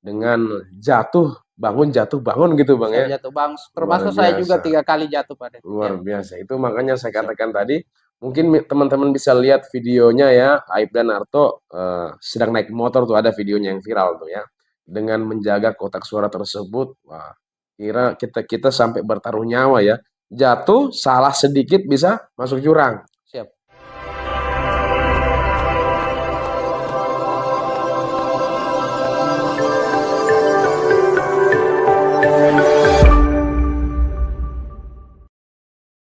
dengan jatuh bangun gitu Bang Saya ya. jatuh bang, Luar termasuk saya juga biasa. 3 kali jatuh Pak David. Ya, Luar biasa. Itu makanya saya siap. katakan tadi, mungkin teman-teman bisa lihat videonya ya, Aibda Narto sedang naik motor tuh ada videonya yang viral tuh ya. Dengan menjaga kotak suara tersebut, wah, kira kita sampai bertaruh nyawa ya. Jatuh, salah sedikit bisa masuk jurang. Siap.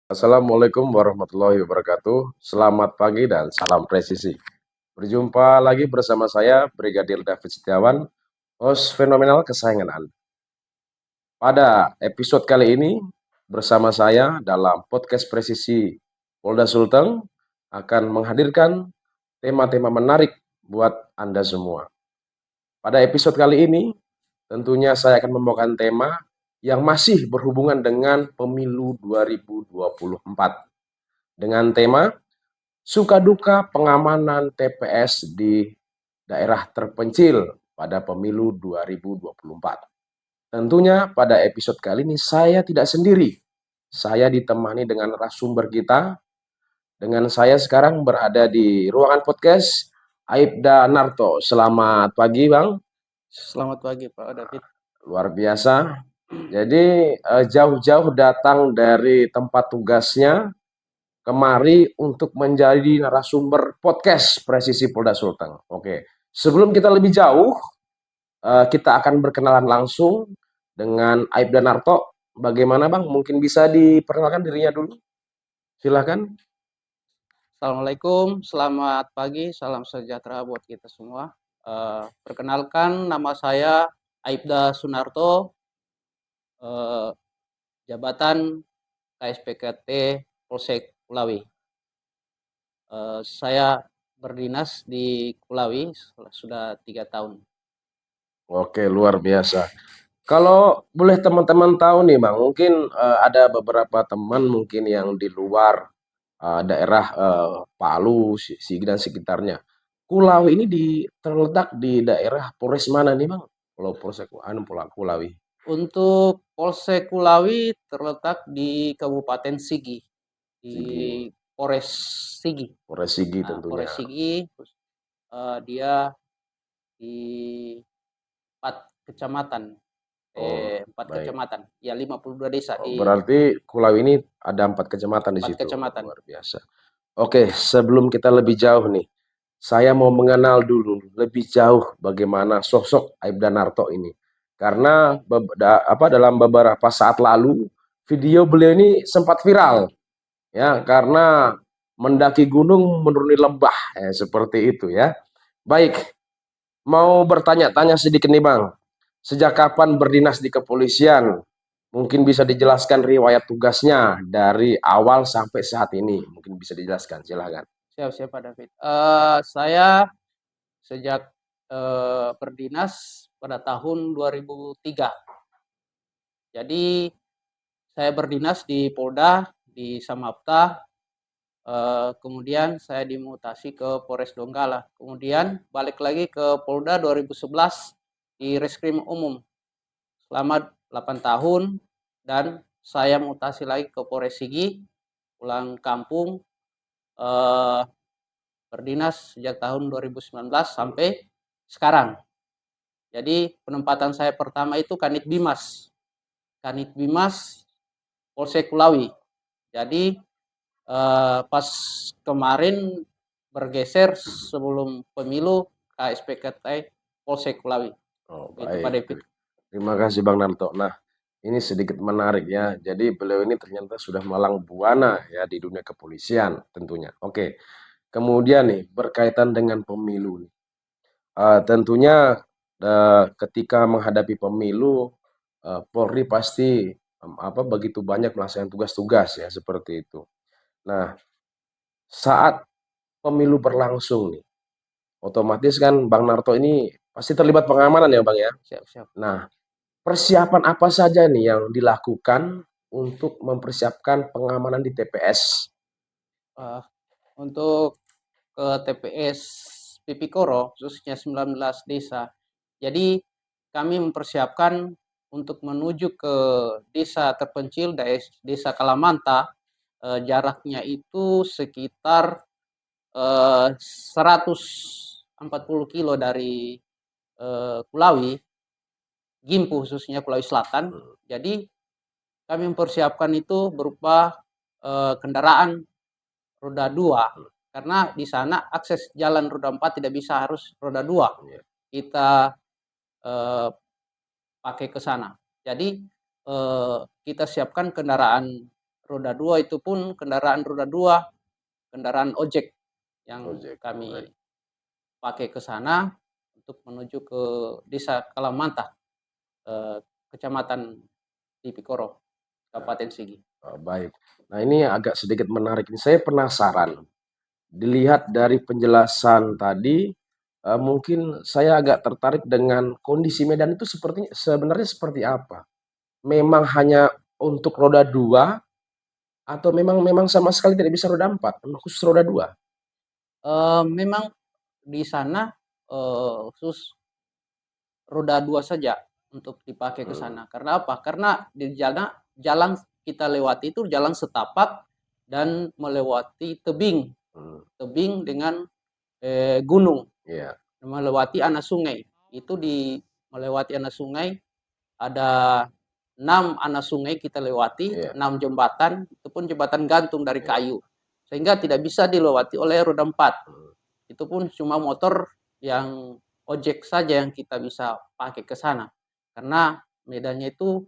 Assalamualaikum warahmatullahi wabarakatuh. Selamat pagi dan salam presisi. Berjumpa lagi bersama saya, Brigadir David Setiawan, host fenomenal kesayangan Anda. Pada episode kali ini, bersama saya dalam podcast presisi Polda Sulteng akan menghadirkan tema-tema menarik buat Anda semua. Pada episode kali ini, tentunya saya akan membawakan tema yang masih berhubungan dengan pemilu 2024. Dengan tema suka duka pengamanan TPS di daerah terpencil pada pemilu 2024. Tentunya pada episode kali ini saya tidak sendiri. Saya ditemani dengan narasumber kita. Dengan saya sekarang berada di ruangan podcast Aibda Narto. Selamat pagi Bang. Selamat pagi Pak David. Luar biasa. Jadi jauh-jauh datang dari tempat tugasnya kemari untuk menjadi narasumber podcast Presisi Polda Sulteng. Oke, sebelum kita lebih jauh, kita akan berkenalan langsung dengan Aibda Narto. Bagaimana Bang? Mungkin bisa diperkenalkan dirinya dulu. Silakan. Assalamualaikum, selamat pagi, salam sejahtera buat kita semua. Perkenalkan, nama saya Aibda Sunarto, jabatan KSPKT Polsek Kulawi. Saya berdinas di Kulawi sudah 3 tahun. Oke, luar biasa. Kalau boleh teman-teman tahu nih Bang, mungkin ada beberapa teman mungkin yang di luar daerah Palu, Sigi dan sekitarnya. Kulawi ini terletak di daerah Polres mana nih Bang? Kalau Polsek Kulawi. Untuk Polsek Kulawi terletak di Kabupaten Sigi, di Sigi, Polres Sigi. Polres Sigi Nah, tentunya. Polres Sigi dia di 4 kecamatan. Oh, 4 baik. kecamatan. Ya 52 desa Oh, di berarti Kulawi ini ada 4 kecamatan di 4 situ. kecamatan. Luar biasa. Oke, sebelum kita lebih jauh nih, saya mau mengenal dulu lebih jauh bagaimana sosok Aibda Narto ini. Karena dalam beberapa saat lalu video beliau ini sempat viral ya karena mendaki gunung menuruni lembah seperti itu ya. Baik, mau bertanya-tanya sedikit nih Bang. Sejak kapan berdinas di kepolisian? Mungkin bisa dijelaskan riwayat tugasnya dari awal sampai saat ini. Mungkin bisa dijelaskan, silakan. Siap Pak David. Saya sejak berdinas pada tahun 2003. Jadi saya berdinas di Polda di Samapta. Kemudian saya dimutasi ke Polres Donggala. Kemudian balik lagi ke Polda 2011 di Reskrim Umum selama 8 tahun dan saya mutasi lagi ke Polres Sigi, pulang kampung, berdinas sejak tahun 2019 sampai sekarang. Jadi penempatan saya pertama itu Kanit Bimas Polsek Kulawi. Jadi pas kemarin bergeser sebelum pemilu KSPKT Polsek Kulawi. Oh, Itu Pak baik. David. Terima kasih Bang Narto. Nah, ini sedikit menarik ya. Jadi beliau ini ternyata sudah malang buana ya di dunia kepolisian tentunya. Oke. Kemudian nih berkaitan dengan pemilu nih. Tentunya ketika menghadapi pemilu Polri pasti begitu banyak melaksanakan tugas-tugas ya seperti itu. Nah, saat pemilu berlangsung nih, otomatis kan Bang Narto ini pasti terlibat pengamanan ya Bang ya. Siap. Nah, persiapan apa saja nih yang dilakukan untuk mempersiapkan pengamanan di TPS? Uh, untuk ke TPS Pipikoro khususnya 19 desa. Jadi kami mempersiapkan untuk menuju ke desa terpencil, desa Kalamanta, jaraknya itu sekitar 140 kilo dari Kulawi, Gimpu khususnya Kulawi Selatan. Jadi kami mempersiapkan itu berupa kendaraan roda 2, karena di sana akses jalan roda 4 tidak bisa, harus roda 2 kita pakai ke sana. Jadi kita siapkan kendaraan roda 2, itu pun kendaraan roda 2, kendaraan ojek yang kami pakai ke sana untuk menuju ke desa Kalamanta, kecamatan Tipikoro, Kabupaten Sigi. Baik. Nah, ini agak sedikit menarik. Saya penasaran. Dilihat dari penjelasan tadi, mungkin saya agak tertarik dengan kondisi medan itu sebenarnya seperti apa? Memang hanya untuk roda 2 atau memang sama sekali tidak bisa roda 4, memang khusus roda 2? Memang di sana khusus roda 2 saja untuk dipakai ke sana. Karena apa? Karena di jalan kita lewati itu jalan setapak dan melewati tebing. Tebing dengan gunung. Melewati anak sungai. Itu melewati anak sungai, ada 6 anak sungai kita lewati, 6 jembatan, itu pun jembatan gantung dari kayu. Sehingga tidak bisa dilewati oleh roda 4. Itu pun cuma motor yang ojek saja yang kita bisa pakai ke sana. Karena medannya itu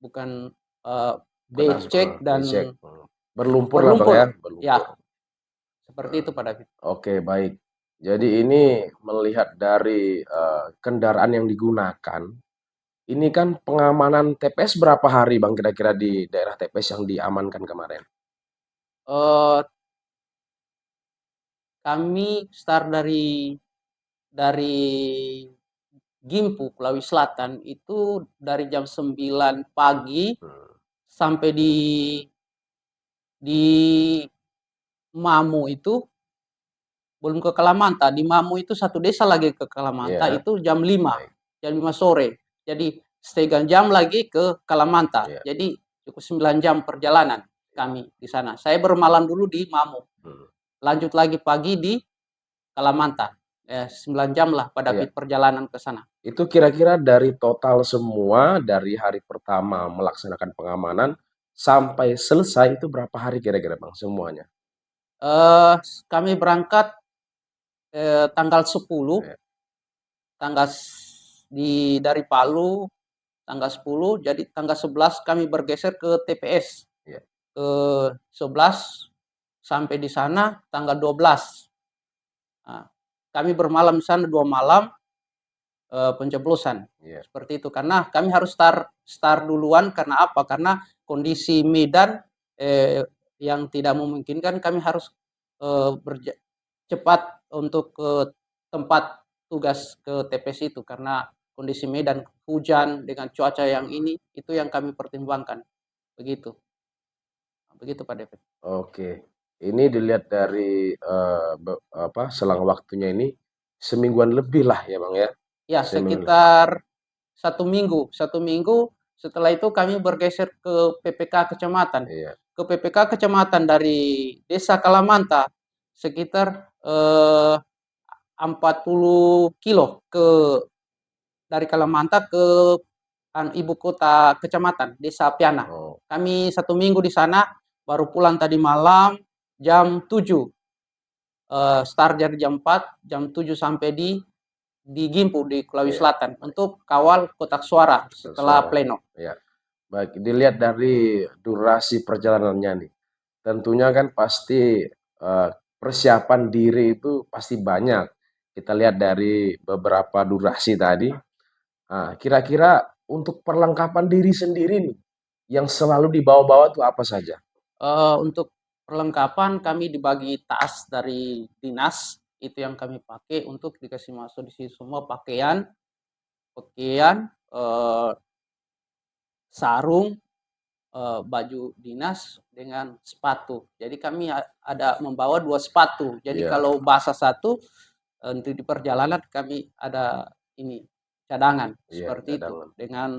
bukan becek dan berlumpur lah Bang ya, berlumpur. Ya, seperti itu Pak David. Oke, baik. Jadi ini melihat dari kendaraan yang digunakan, ini kan pengamanan TPS berapa hari Bang kira-kira di daerah TPS yang diamankan kemarin? Kami start dari Gimpu, Kulawi Selatan itu dari jam 9 pagi sampai di Mamu itu belum ke Kalamanta. Di Mamu itu satu desa lagi ke Kalamanta, itu jam 5 sore. Jadi setengah jam lagi ke Kalamanta. Jadi cukup 9 jam perjalanan kami di sana. Saya bermalam dulu di Mamu. Lanjut lagi pagi di Kalamanta. 9 jam lah pada perjalanan ke sana. Itu kira-kira dari total semua dari hari pertama melaksanakan pengamanan sampai selesai itu berapa hari kira-kira Bang semuanya? Kami berangkat tanggal 10, dari Palu tanggal 10, jadi tanggal 11 kami bergeser ke TPS. Ke 11 sampai di sana tanggal 12. Nah, kami bermalam di sana 2 malam pencoblosan. Seperti itu. Karena kami harus start duluan. Karena apa? Karena kondisi medan yang tidak memungkinkan, kami harus cepat untuk ke tempat tugas ke TPS itu. Karena kondisi medan hujan dengan cuaca yang ini, itu yang kami pertimbangkan. Begitu. Begitu Pak David. Oke. Ini dilihat dari selang waktunya ini semingguan lebih lah ya Bang ya. Ya, sekitar 1 minggu. 1 minggu setelah itu kami bergeser ke PPK kecamatan. Ke PPK kecamatan dari desa Kalamanta sekitar 40 kilo dari Kalamanta ke ibu kota kecamatan, Desa Piana. Kami 1 minggu di sana, baru pulang tadi malam jam 7. Start dari jam 4, jam 7 sampai di Gimpu di Kulawi Selatan untuk kawal kotak suara setelah pleno. Baik, dilihat dari durasi perjalanannya nih. Tentunya kan pasti persiapan diri itu pasti banyak. Kita lihat dari beberapa durasi tadi. Nah, kira-kira untuk perlengkapan diri sendiri nih, yang selalu dibawa-bawa tuh apa saja? Untuk perlengkapan kami dibagi tas dari dinas, itu yang kami pakai untuk dikasih masuk di sini semua pakaian, sarung, baju dinas dengan sepatu. Jadi kami ada membawa 2 sepatu. Jadi kalau basah satu untuk di perjalanan kami ada ini cadangan Iya, seperti itu cadangan. dengan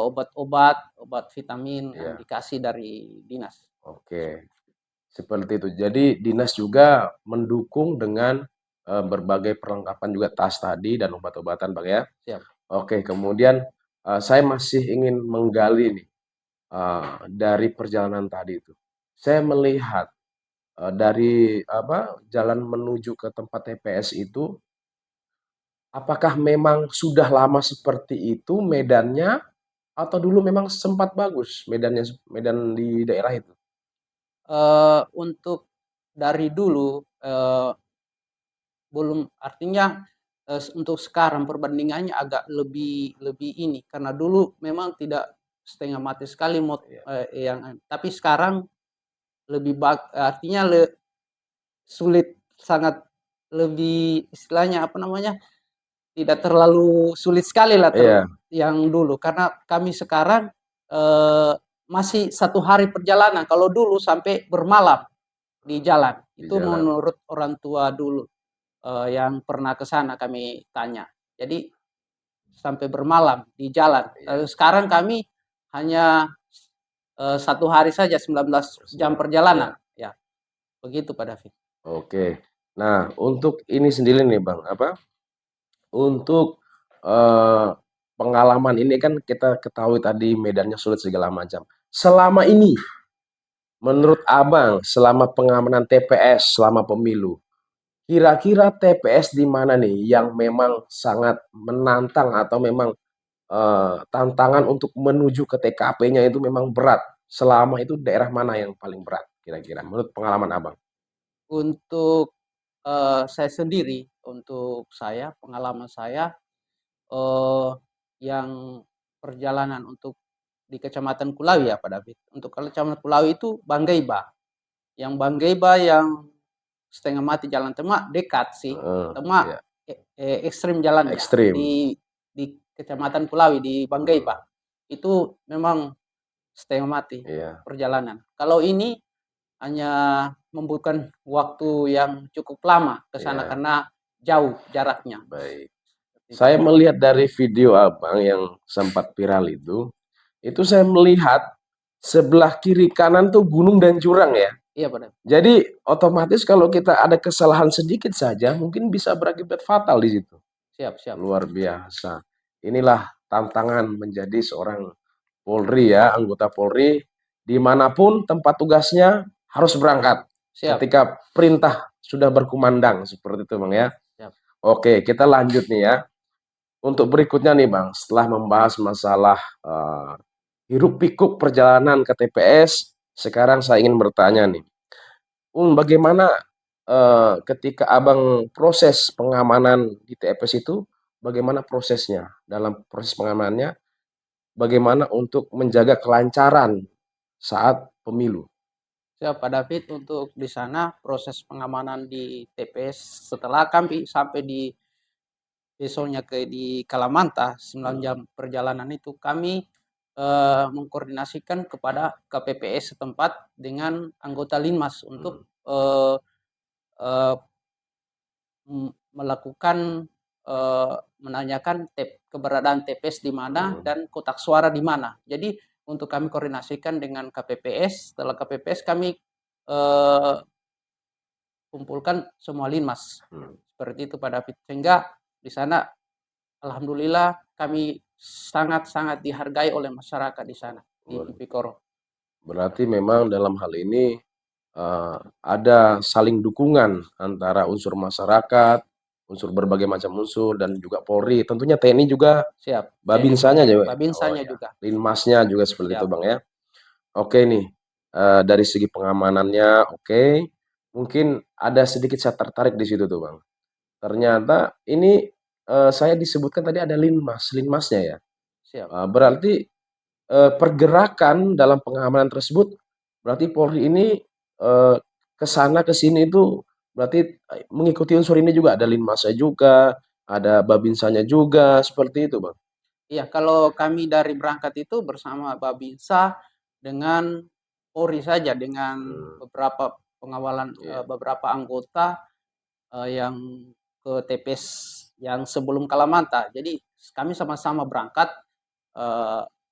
obat vitamin yang Iya, dikasih dari dinas. oke. Seperti itu. Jadi dinas juga mendukung dengan berbagai perlengkapan juga tas tadi dan obat-obatan, Bang ya. Siap. Oke, kemudian saya masih ingin menggali nih dari perjalanan tadi itu. Saya melihat dari apa jalan menuju ke tempat TPS itu, apakah memang sudah lama seperti itu medannya atau dulu memang sempat bagus medannya medan di daerah itu? Untuk dari dulu, belum artinya, untuk sekarang perbandingannya agak lebih lebih ini, karena dulu memang tidak setengah mati sekali Iya, yang tapi sekarang lebih artinya sulit, sangat lebih istilahnya apa namanya, tidak terlalu sulit sekali lah iya, yang dulu. Karena kami sekarang, eee, masih 1 hari perjalanan, kalau dulu sampai bermalam di jalan. di Itu jalan. menurut orang tua dulu, yang pernah ke sana kami tanya. Jadi sampai bermalam di jalan. Iya, Sekarang kami hanya, 1 hari saja 19 jam iya. perjalanan. Ya, begitu Pak David. Oke. Nah, untuk ini sendiri nih Bang, apa, untuk, eee, pengalaman ini kan kita ketahui tadi medannya sulit segala macam. Selama ini, menurut Abang, selama pengamanan TPS, selama pemilu, kira-kira TPS di mana nih yang memang sangat menantang atau memang, tantangan untuk menuju ke TKP-nya itu memang berat? Selama itu daerah mana yang paling berat kira-kira menurut pengalaman Abang? Untuk, saya sendiri, untuk saya, pengalaman saya, eee, yang perjalanan untuk di Kecamatan Kulawi ya, Iya, Pak David. Untuk kalau Kecamatan Kulawi itu Banggaiba. Yang Banggaiba yang setengah mati jalan Demak dekat sih. heeh, Demak iya, ekstrim jalannya ekstrim, di Kecamatan Kulawi di mhm, Banggaiba. Itu memang setengah mati iya, perjalanan. Kalau ini hanya membutuhkan waktu yang cukup lama ke sana iya, karena jauh jaraknya. baik. Seperti itu. Saya melihat dari video Abang yang sempat viral itu saya melihat sebelah kiri kanan tuh gunung dan jurang ya. Iya, Pak David. Jadi otomatis kalau kita ada kesalahan sedikit saja mungkin bisa berakibat fatal di situ. Siap, siap. Luar biasa. Inilah tantangan menjadi seorang Polri ya, anggota Polri, dimanapun tempat tugasnya harus berangkat Siap, ketika perintah sudah berkumandang, seperti itu Bang ya. siap. Oke, kita lanjut nih ya. Untuk berikutnya nih Bang, setelah membahas masalah hiruk pikuk perjalanan ke TPS, sekarang saya ingin bertanya nih, bagaimana ketika Abang proses pengamanan di TPS itu, bagaimana prosesnya? Dalam proses pengamanannya, bagaimana untuk menjaga kelancaran saat pemilu? Siap, Pak David. Untuk di sana proses pengamanan di TPS setelah kami sampai di besoknya di Kalamanta 9 Hmm, jam perjalanan itu kami, mengkoordinasikan kepada KPPS setempat dengan anggota Linmas untuk, hmm, eee eee, melakukan, menanyakan keberadaan TPS di mana hmm. dan kotak suara di mana. Jadi untuk kami koordinasikan dengan KPPS, setelah KPPS kami, eee, kumpulkan semua Linmas. Hmm. Seperti itu Pak David. Sehingga di sana alhamdulillah kami sangat-sangat dihargai oleh masyarakat di sana, di Tipikoro. Berarti memang dalam hal ini ada saling dukungan antara unsur masyarakat, unsur berbagai macam unsur dan juga Polri, tentunya TNI juga, Siap, TNI Babinsanya Polri, juga ya? Oh Babinsanya ya, juga. Linmasnya juga seperti itu Siap. Bang ya. Oke nih, dari segi pengamanannya oke, mungkin ada sedikit saya tertarik di situ tuh Bang. Ternyata ini, saya disebutkan tadi ada linmasnya ya? Siap. Berarti, pergerakan dalam pengamanan tersebut, berarti Polri ini, ke sana ke sini itu berarti, mengikuti unsur ini juga, ada Linmasnya juga, ada Babinsanya juga, seperti itu, Bang? Iya, kalau kami dari berangkat itu bersama Babinsa dengan Polri saja, dengan Mmm, beberapa pengawalan, iya, beberapa anggota, yang ke TPS yang sebelum Kalamata. Jadi kami sama-sama berangkat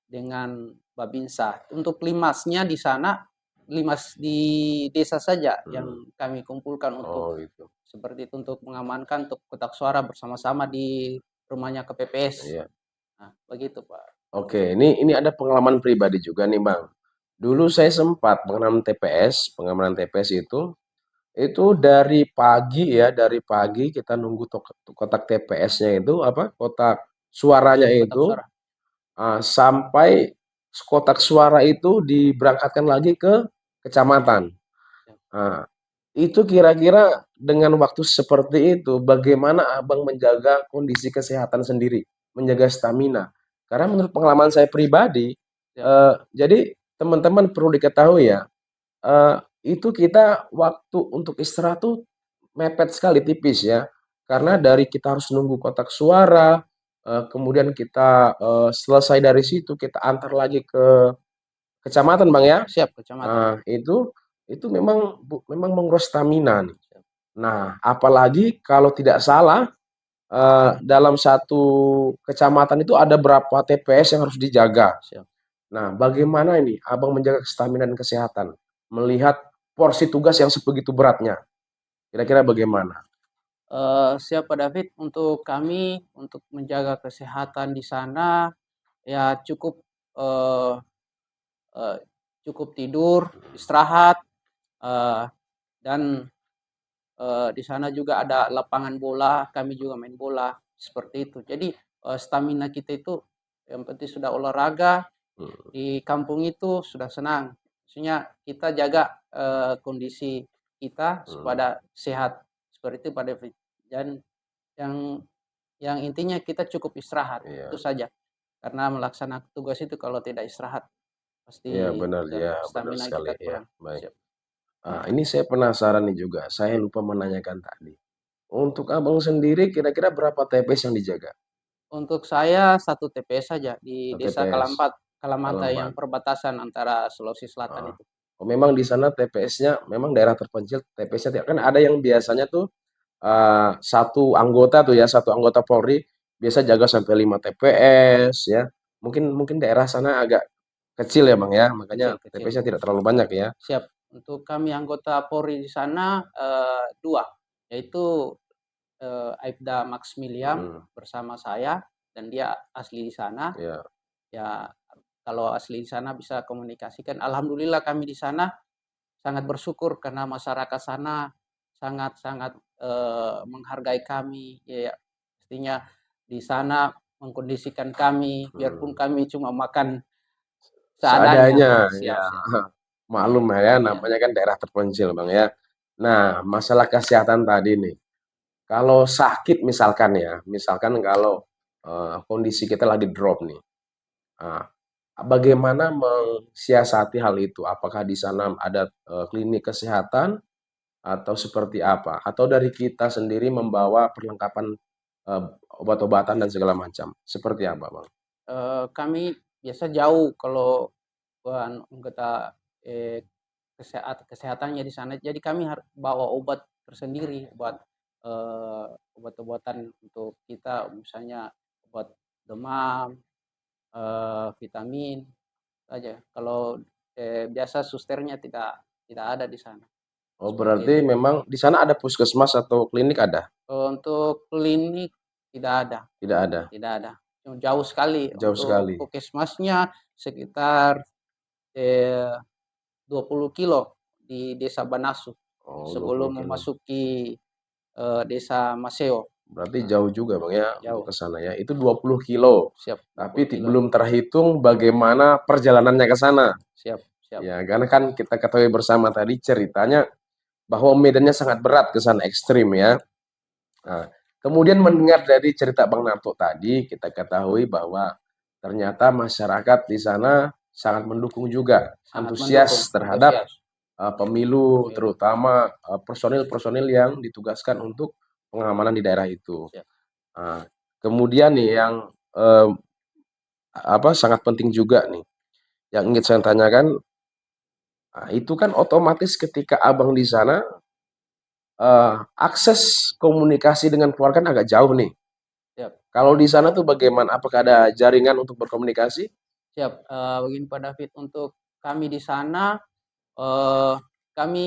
dengan Babinsa. Untuk limasnya di sana, limas di desa saja yang kami kumpulkan untuk gitu. seperti itu, untuk mengamankan untuk kotak suara bersama-sama di rumahnya KPPS. Iya. Nah, begitu Pak. Oke, ini ada pengalaman pribadi juga nih Bang. Dulu saya sempat pengamanan TPS itu dari pagi ya, dari pagi kita nunggu kotak TPS-nya itu apa, kotak suaranya Kotak itu suara. sampai kotak suara itu diberangkatkan lagi ke kecamatan. Nah, itu kira-kira dengan waktu seperti itu, bagaimana Abang menjaga kondisi kesehatan sendiri, menjaga stamina? Karena menurut pengalaman saya pribadi, Siap, jadi teman-teman perlu diketahui ya, eee, itu kita waktu untuk istirahat tuh mepet sekali, tipis ya. Karena dari kita harus nunggu kotak suara, kemudian kita, selesai dari situ kita antar lagi ke kecamatan, Bang, ya. siap kecamatan. Nah, itu memang menguras stamina nih. Nah, apalagi kalau tidak salah, dalam satu kecamatan itu ada berapa TPS yang harus dijaga. Siap. Nah, bagaimana ini Abang menjaga stamina dan kesehatan, melihat porsi tugas yang sebegitu beratnya? Kira-kira bagaimana? Siap Pak David, untuk kami untuk menjaga kesehatan di sana ya cukup eh, eh, cukup tidur, istirahat, eh, dan di sana juga ada lapangan bola, kami juga main bola seperti itu. Jadi stamina kita itu yang penting sudah olahraga Hmm, di kampung itu sudah senang. Maksudnya kita jaga kondisi kita hmm, supaya sehat seperti itu Pak David. Dan yang intinya kita cukup istirahat itu iya. saja. Karena melaksanakan tugas itu kalau tidak istirahat Iya pasti benar, ya benar stamina sekali kita ya, kurang. baik. Siap. Ini saya penasaran nih juga, saya lupa menanyakan tadi. Untuk Abang sendiri kira-kira berapa TPS yang dijaga? Untuk saya satu TPS saja di Desa TPS, Kalamata yang Kalamban. perbatasan antara Sulawesi Selatan Ah. itu. Oh, memang di sana TPS-nya memang daerah terpencil, TPS-nya tidak, kan ada yang biasanya tuh satu anggota tuh ya, satu anggota Polri biasa jaga sampai 5 TPS ya. Mungkin mungkin daerah sana agak kecil ya Bang ya, makanya Kecil-kecil. TPS-nya tidak terlalu banyak ya. Siap. Untuk kami anggota Polri di sana dua, yaitu Aibda Maximilian Mhm, bersama saya dan dia asli di sana. iya. Ya kalau asli di sana bisa komunikasikan. Alhamdulillah kami di sana sangat bersyukur karena masyarakat sana sangat-sangat menghargai kami. Ya, pastinya di sana mengkondisikan kami, biarpun Mhm. kami cuma makan seadanya. Seadanya, Siap, ya. siap. Maklum lah ya, Ya. namanya kan daerah terpencil Bang ya. Nah, masalah kesehatan tadi nih, kalau sakit misalkan ya, misalkan kalau kondisi kita lagi drop nih, nah, bagaimana mensiasati hal itu? Apakah di sana ada klinik kesehatan atau seperti apa? Atau dari kita sendiri membawa perlengkapan eh, obat-obatan dan segala macam? Seperti apa, Bang? Kami biasa jauh kalau anggota eh, kesehatannya di sana. Jadi kami harus bawa obat tersendiri, eh, obat-obatan untuk kita, misalnya obat demam, vitamin saja. Kalau biasa susternya tidak tidak ada di sana. Oh, Seperti berarti itu. memang di sana ada puskesmas atau klinik ada? Untuk klinik tidak ada, Tidak ada. tidak ada. Jauh sekali. Jauh Untuk sekali. puskesmasnya sekitar 20 kilo di Desa Banasu Oh, 20 sebelum kilo. memasuki Desa Maseo. Berarti Nah, jauh juga Bang ya untuk jauh. ke sana ya. Itu 20 kilo. Siap, 20 Tapi kilo. belum terhitung bagaimana perjalanannya ke sana. Siap, siap. Ya, karena kan kita ketahui bersama tadi ceritanya bahwa medannya sangat berat ke sana, ekstrim ya. Nah, kemudian mendengar dari cerita Bang Narto tadi, kita ketahui bahwa ternyata masyarakat di sana sangat mendukung juga, Sangat mendukung, antusias terhadap antusias. pemilu, Pemilu. terutama personil-personil yang ditugaskan untuk pengamanan di daerah itu. Siap. Nah, kemudian nih yang eh, apa sangat penting juga nih, yang ingin saya tanyakan, itu kan otomatis ketika abang di sana akses komunikasi dengan keluarga kan agak jauh nih. Kalau di sana tuh bagaimana? Apakah ada jaringan untuk berkomunikasi? Siap, begini Pak David, untuk kami di sana, eee, kami,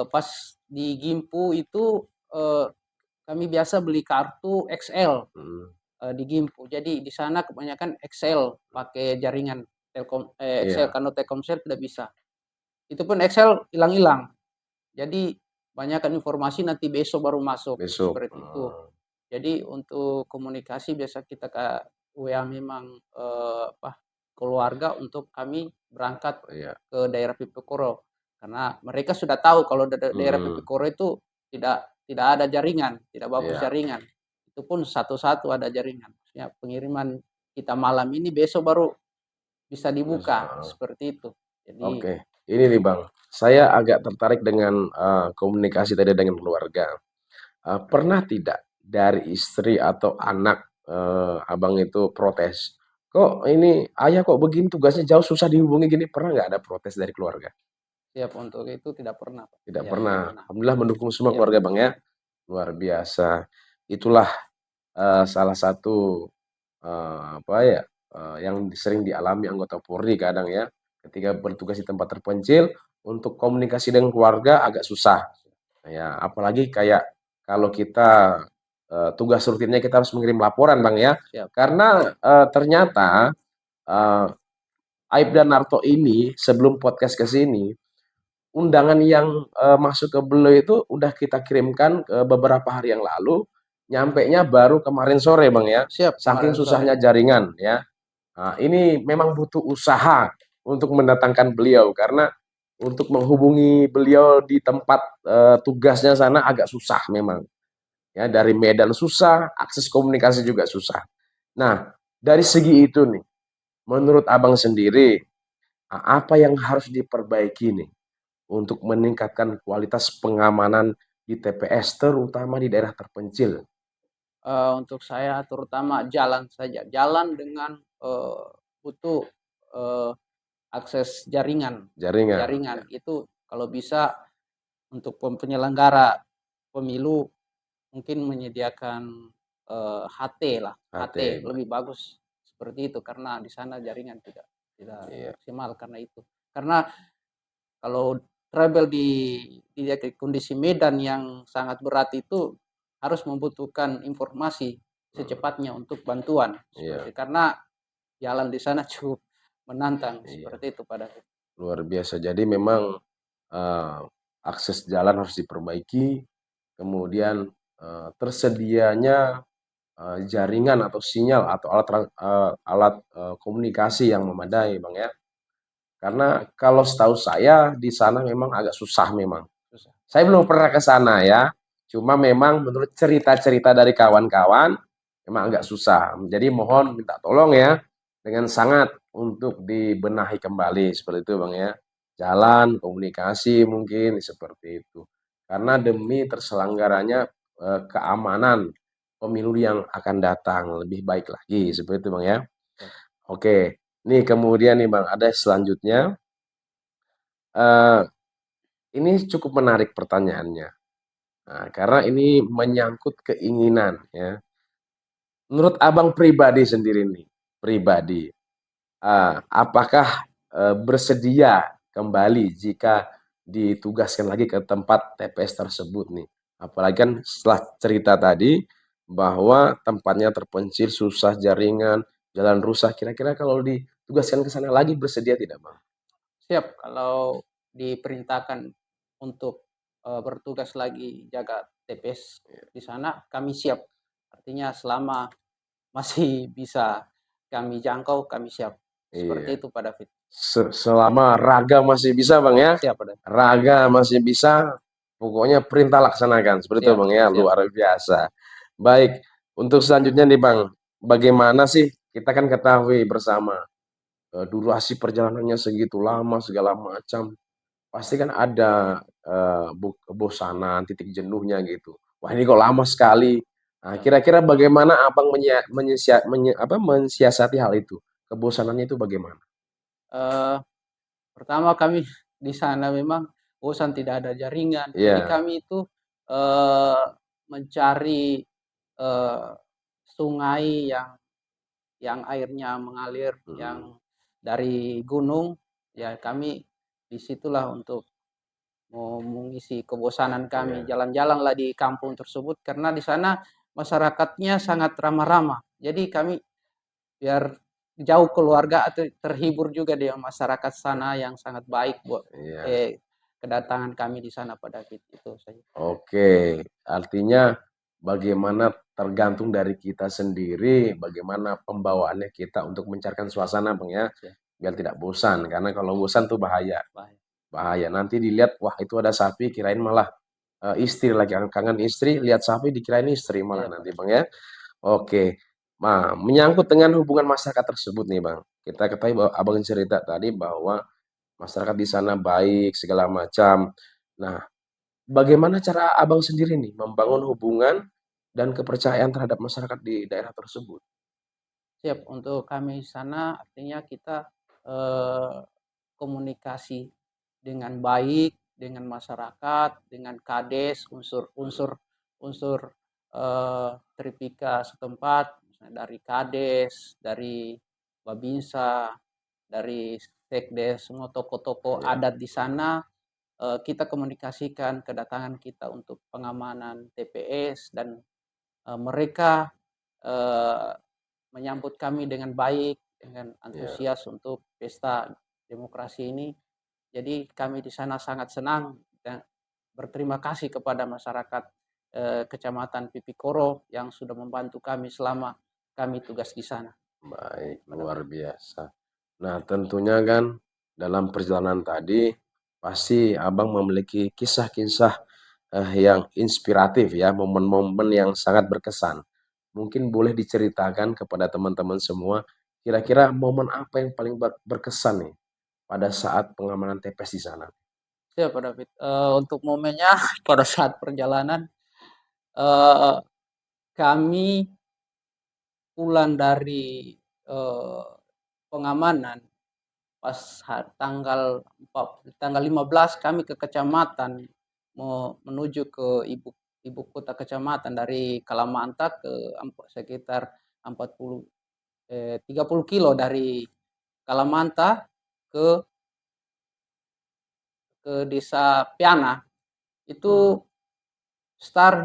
pas di Gimpu itu, kami biasa beli kartu XL, Mhm, di Gimpu. Jadi di sana kebanyakan XL pakai jaringan XL, iya, karena Telkomsel tidak bisa. Itu pun XL hilang-hilang. Jadi banyakkan informasi nanti besok baru masuk, besok. seperti itu. Jadi untuk komunikasi biasa kita ke WA memang, apa, keluarga untuk kami berangkat Iya, ke daerah Pipekoro. Karena mereka sudah tahu kalau daerah mhm, Pipekoro itu tidak ada jaringan, tidak bagus iya, jaringan. Itu pun satu-satu ada jaringan. Maksudnya pengiriman kita malam ini besok baru bisa dibuka, seperti itu. Jadi oke. Ini nih Bang, saya agak tertarik dengan, komunikasi tadi dengan keluarga. Pernah tidak dari istri atau anak, Abang itu protes, "Kok ini ayah kok begini tugasnya jauh susah dihubungi gini." Pernah nggak ada protes dari keluarga? siap untuk itu tidak pernah, Pak. Tidak Ya, tidak pernah. pernah. Alhamdulillah mendukung semua Siap. keluarga Bang ya, luar biasa. Itulah, salah satu, apa ya, yang sering dialami anggota Polri kadang ya, ketika bertugas di tempat terpencil, untuk komunikasi dengan keluarga agak susah. Ya, apalagi kayak kalau kita, tugas rutinnya kita harus mengirim laporan Bang ya, Siap. karena, ternyata, eee, Aibda Narto ini sebelum podcast ke sini, undangan yang, masuk ke beliau itu udah kita kirimkan, beberapa hari yang lalu, nyampenya baru kemarin sore Bang ya, Siap, saking kemarin sore. susahnya jaringan ya. Nah, ini memang butuh usaha untuk mendatangkan beliau, karena untuk menghubungi beliau di tempat, tugasnya sana agak susah memang. Ya, dari Medan susah, akses komunikasi juga susah. Nah, dari segi itu nih, menurut Abang sendiri, apa yang harus diperbaiki nih untuk meningkatkan kualitas pengamanan di TPS terutama di daerah terpencil? Untuk saya terutama jalan saja, jalan dengan, butuh, eee, akses jaringan. Jaringan, ya, Jaringan itu kalau bisa untuk penyelenggara pemilu mungkin menyediakan, HT lah, HT HT, lebih bagus, seperti itu. Karena di sana jaringan tidak tidak iya, maksimal karena itu. Karena kalau travel di kondisi medan yang sangat berat itu harus membutuhkan informasi mhm, secepatnya untuk bantuan, iya, seperti karena jalan di sana cukup menantang, iya, seperti itu pada. luar biasa. Jadi memang, eee, akses jalan harus diperbaiki, kemudian, tersedianya, jaringan atau sinyal atau alat, komunikasi yang memadai, Bang, ya. Karena Baik, kalau setahu saya di sana memang agak susah memang. susah. Saya belum pernah ke sana ya, cuma memang menurut cerita-cerita dari kawan-kawan, memang agak susah. Jadi mohon minta tolong ya, dengan sangat untuk dibenahi kembali seperti itu Bang ya. Jalan, komunikasi mungkin seperti itu. Karena demi terselenggaranya keamanan pemilu yang akan datang lebih baik lagi seperti itu Bang ya. Ya. Oke, nih kemudian nih Bang, ada selanjutnya. eh, ini cukup menarik pertanyaannya. Nah, karena ini menyangkut keinginan ya. Menurut Abang pribadi sendiri nih, pribadi, apakah, bersedia kembali jika ditugaskan lagi ke tempat TPS tersebut nih? Apalagi kan setelah cerita tadi bahwa tempatnya terpencil, susah jaringan, jalan rusak, kira-kira kalau ditugaskan ke sana lagi bersedia tidak, Bang? Siap kalau diperintahkan untuk, bertugas lagi jaga TPS di sana, kami siap. Artinya selama masih bisa kami jangkau, kami siap. Iya. Seperti itu Pak David. Selama raga masih bisa Bang ya, Siap Pak David. raga masih bisa, pokoknya perintah laksanakan, seperti itu Siap Bang ya, siap. luar biasa. Baik, untuk selanjutnya nih Bang, bagaimana sih kita kan ketahui bersama, durasi perjalanannya segitu lama segala macam, pasti kan ada, kebosanan, titik jenuhnya gitu. Wah ini kok lama sekali. Nah Siap. kira-kira bagaimana Abang mensiasati hal itu? Kebosanannya itu bagaimana? Eee, Pertama kami di sana memang bosan tidak ada jaringan. Jadi Iya, kami itu, eee, mencari, eee, sungai yang airnya mengalir yang dari gunung, ya kami disitulah untuk mengisi kebosanan kami. Iya. Jalan-jalanlah di kampung tersebut karena di sana masyarakatnya sangat ramah-ramah. Jadi kami biar jauh keluarga atau terhibur juga dengan masyarakat sana yang sangat baik buat Iya. kedatangan kami di sana pada itu saja. Oke, artinya bagaimana tergantung dari kita sendiri, bagaimana pembawaannya kita untuk mencarikan suasana, Bang, ya, Ya, biar tidak bosan. Karena kalau bosan tuh bahaya, baik. bahaya. Nanti dilihat, wah itu ada sapi, kirain malah istri lagi kangen istri, lihat sapi dikirain istri malah Iya, nanti, pada Bang, ya. Oke. Nah, menyangkut dengan hubungan masyarakat tersebut nih, Bang. Kita ketahui bahwa Abang cerita tadi bahwa masyarakat di sana baik segala macam. Nah, bagaimana cara Abang sendiri nih membangun hubungan dan kepercayaan terhadap masyarakat di daerah tersebut? siap untuk kami di sana artinya kita eh, komunikasi dengan baik dengan masyarakat, dengan kades, Mhm, unsur Tripika setempat, misalnya dari kades, dari Babinsa, dari sekdes, semua tokoh-tokoh iya, adat di sana kita komunikasikan kedatangan kita untuk pengamanan TPS dan mereka eh, menyambut kami dengan baik, dengan iya, antusias untuk pesta demokrasi ini. Jadi kami di sana sangat senang dan berterima kasih kepada masyarakat Kecamatan Pipikoro yang sudah membantu kami selama kami tugas di sana. baik, Pada luar biasa. Nah, tentunya kan dalam perjalanan tadi pasti Abang memiliki kisah-kisah yang inspiratif ya, momen-momen yang sangat berkesan. Mungkin boleh diceritakan kepada teman-teman semua, kira-kira momen apa yang paling berkesan nih pada saat pengamanan TPS di sana? siapa David? Untuk momennya pada saat perjalanan eh, kami pulang dari eh, pengamanan pas tanggal 15 kami ke kecamatan mau menuju ke ibu kota kecamatan dari Kalamanta ke sekitar 40 30 kilo dari Kalamanta ke desa Piana Hmm, itu start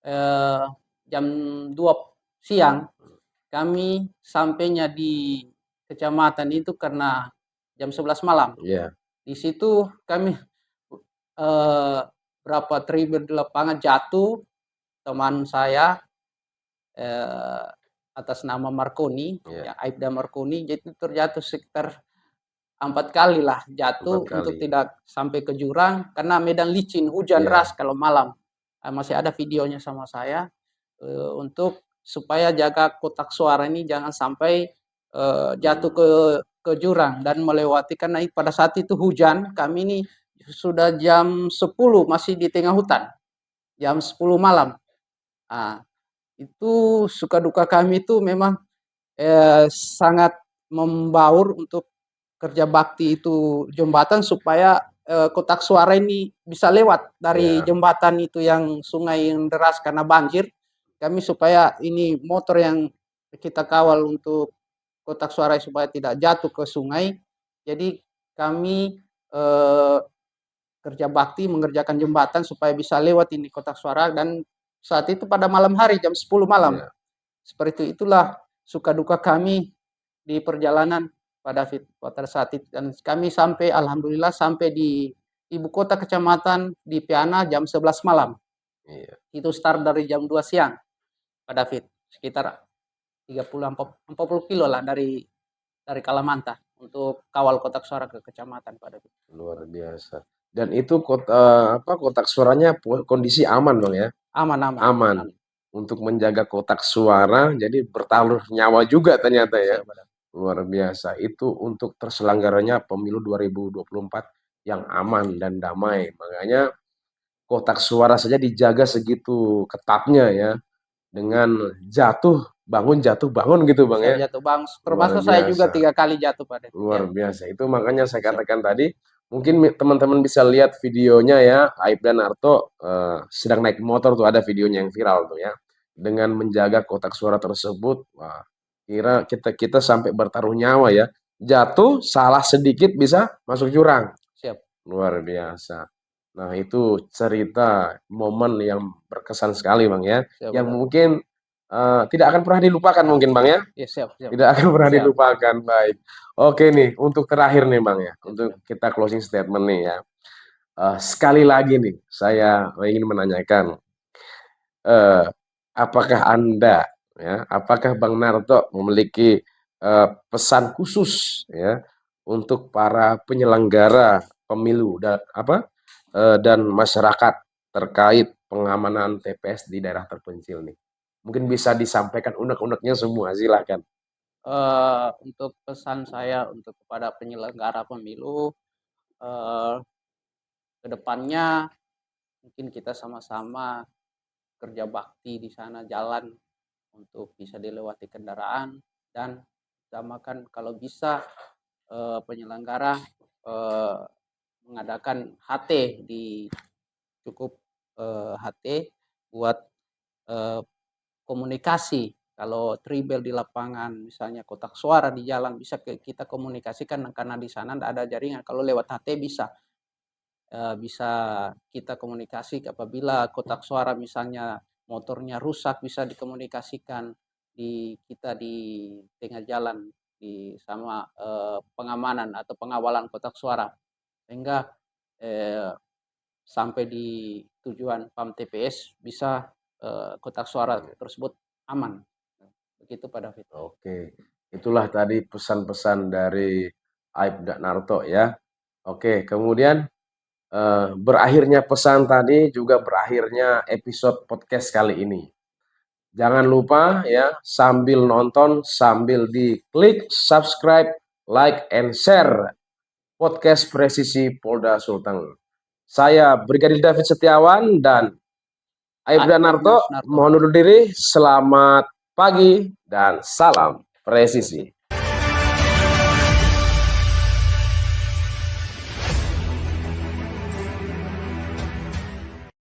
eh, jam 2 siang kami sampainya di kecamatan itu karena jam 11 malam. iya, Di situ kami eh, berapa tribun di lapangan jatuh teman saya eh, atas nama Marconi, iya, ya Aibda Marconi, jadi terjatuh sekitar 4 kali lah 4 jatuh untuk kali. tidak sampai ke jurang karena medan licin, hujan Iya, deras kalau malam. Masih ada videonya sama saya untuk supaya jaga kotak suara ini jangan sampai jatuh mmm, ke jurang dan melewati karena pada saat itu hujan kami ini sudah jam 10 masih di tengah hutan jam 10 malam. Nah, itu suka duka kami itu memang sangat membaur untuk kerja bakti itu jembatan supaya kotak suara ini bisa lewat dari iya, jembatan itu yang sungai yang deras karena banjir. Kami supaya ini motor yang kita kawal untuk kotak suara supaya tidak jatuh ke sungai. Jadi kami eh, kerja bakti mengerjakan jembatan supaya bisa lewat ini kotak suara dan saat itu pada malam hari jam 10 malam. iya, Seperti itulah suka duka kami di perjalanan pada saat itu dan kami sampai alhamdulillah sampai di ibu kota kecamatan di Piana jam 11 malam. iya, Itu start dari jam 2 siang Pak David. Sekitar 30 40 kilo lah dari Kalamanta untuk kawal kotak suara ke kecamatan Pak David. luar biasa. Dan itu apa, kotak suaranya kondisi aman, Bang, ya? Aman aman. Aman. Aman. Untuk menjaga kotak suara, jadi bertaruh nyawa juga ternyata ya. Siap, Pak David. Luar biasa. Itu untuk terselenggaranya pemilu 2024 yang aman dan damai. Makanya kotak suara saja dijaga segitu ketatnya ya. Dengan jatuh bangun gitu Bang Siap ya. jatuh bang. Luar Termasuk saya juga biasa. 3 kali jatuh Pak David. Luar Ya, biasa. Itu makanya saya siap. katakan tadi, mungkin teman-teman bisa lihat videonya ya, Aib dan Arto sedang naik motor tuh ada videonya yang viral tuh ya. dengan menjaga kotak suara tersebut, wah, kira kita sampai bertaruh nyawa ya. Jatuh, salah sedikit bisa masuk jurang. Siap, Luar biasa. Nah, itu cerita momen yang berkesan sekali, Bang, ya. siap Yang benar. mungkin tidak akan pernah dilupakan mungkin, Bang, ya. Ya, siap, siap. Tidak akan pernah Siap. dilupakan. Baik. Oke nih, untuk terakhir nih, Bang, ya. Siap, Untuk siap. kita closing statement nih ya. Sekali lagi nih, saya ingin menanyakan, eh, apakah Anda, ya, apakah Bang Narto memiliki pesan khusus ya untuk para penyelenggara pemilu dan dan masyarakat terkait pengamanan TPS di daerah terpencil nih? Mungkin bisa disampaikan unek-uneknya semua, silakan. Untuk pesan saya untuk kepada penyelenggara pemilu, eh, ke depannya mungkin kita sama-sama kerja bakti di sana jalan untuk bisa dilewati kendaraan dan utamakan kalau bisa penyelenggara eh, mengadakan HT di cukup HT buat eh, komunikasi. Kalau tribel di lapangan, misalnya kotak suara di jalan bisa kita komunikasikan karena di sana tidak ada jaringan. Kalau lewat HT bisa kita komunikasi apabila kotak suara misalnya motornya rusak bisa dikomunikasikan kita di tengah jalan sama pengamanan atau pengawalan kotak suara sehingga eh, sampai di tujuan PAM TPS bisa kotak suara tersebut aman. Begitu Pak David. Oke, itulah tadi pesan-pesan dari Aibda Narto ya. Oke, kemudian berakhirnya pesan tadi juga berakhirnya episode podcast kali ini. Jangan lupa ya, sambil nonton, sambil diklik subscribe, like, and share podcast Presisi Polda Sulteng. Saya Brigadir David Setiawan dan Aibda Narto mohon undur diri. Selamat pagi dan salam presisi.